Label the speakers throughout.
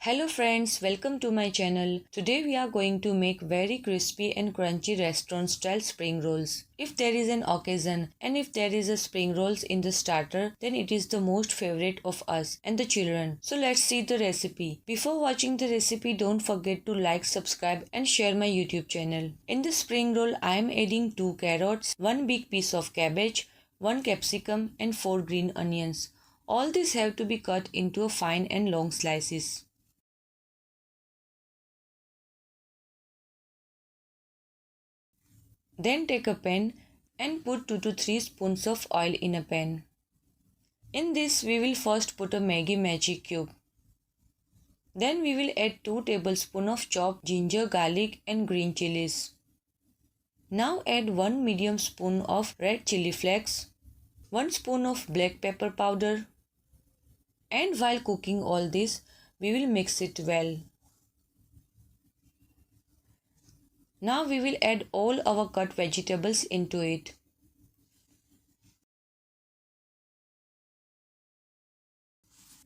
Speaker 1: Hello friends, welcome to my channel. Today we are going to make very crispy and crunchy restaurant style spring rolls. If there is an occasion and if there is a spring rolls in the starter, then it is the most favorite of us and the children. So let's see the recipe. Before watching the recipe, don't forget to like, subscribe and share my YouTube channel. In the spring roll, I am adding 2 carrots, 1 big piece of cabbage, 1 capsicum and 4 green onions. All these have to be cut into a fine and long slices. Then take a pan and put 2 to 3 spoons of oil in a pan. In this we will first put a Maggi magic cube. Then we will add 2 tablespoons of chopped ginger, garlic and green chilies. Now add 1 medium spoon of red chili flakes, 1 spoon of black pepper powder, and while cooking all this we will mix it well. Now we will add all our cut vegetables into it.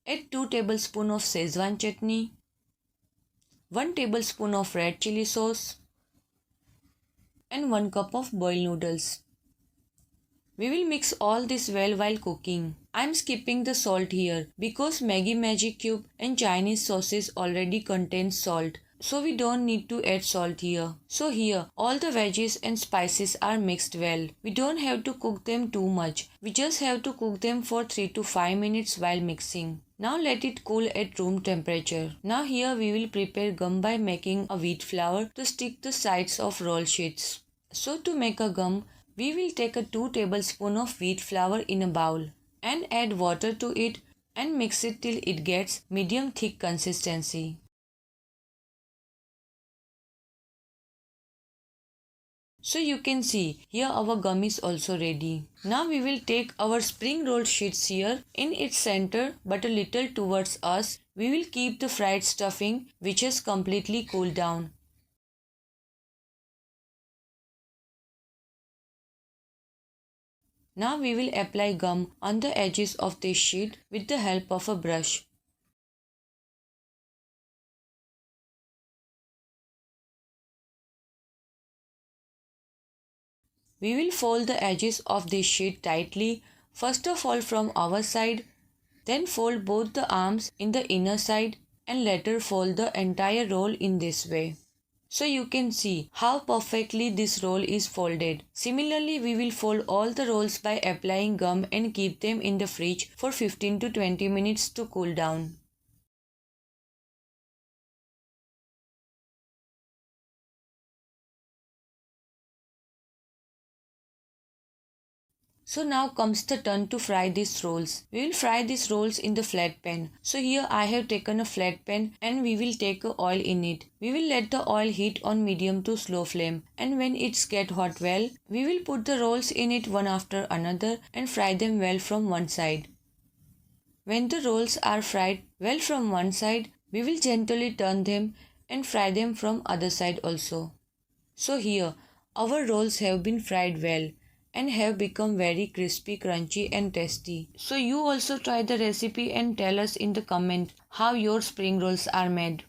Speaker 1: Add 2 tablespoons of Szechuan chutney, 1 tablespoon of red chili sauce and 1 cup of boiled noodles. We will mix all this well while cooking. I am skipping the salt here because Maggi Magic Cube and Chinese sauces already contain salt. So we don't need to add salt here. So here all the veggies and spices are mixed well. We don't have to cook them too much. We just have to cook them for 3 to 5 minutes while mixing. Now let it cool at room temperature. Now here we will prepare gum by making a wheat flour to stick the sides of roll sheets. So to make a gum, we will take a 2 tablespoons of wheat flour in a bowl and add water to it and mix it till it gets medium thick consistency. So you can see here our gum is also ready. Now we will take our spring roll sheets here in its center but a little towards us. We will keep the fried stuffing which has completely cooled down. Now we will apply gum on the edges of this sheet with the help of a brush. We will fold the edges of this sheet tightly, first of all from our side, then fold both the arms in the inner side and later fold the entire roll in this way. So you can see how perfectly this roll is folded. Similarly, we will fold all the rolls by applying gum and keep them in the fridge for 15 to 20 minutes to cool down. So now comes the turn to fry these rolls. We will fry these rolls in the flat pan. So here I have taken a flat pan and we will take oil in it. We will let the oil heat on medium to slow flame, and when it's get hot well, we will put the rolls in it one after another and fry them well from one side. When the rolls are fried well from one side, we will gently turn them and fry them from other side also. So here our rolls have been fried well and have become very crispy, crunchy and tasty. So you also try the recipe and tell us in the comment how your spring rolls are made.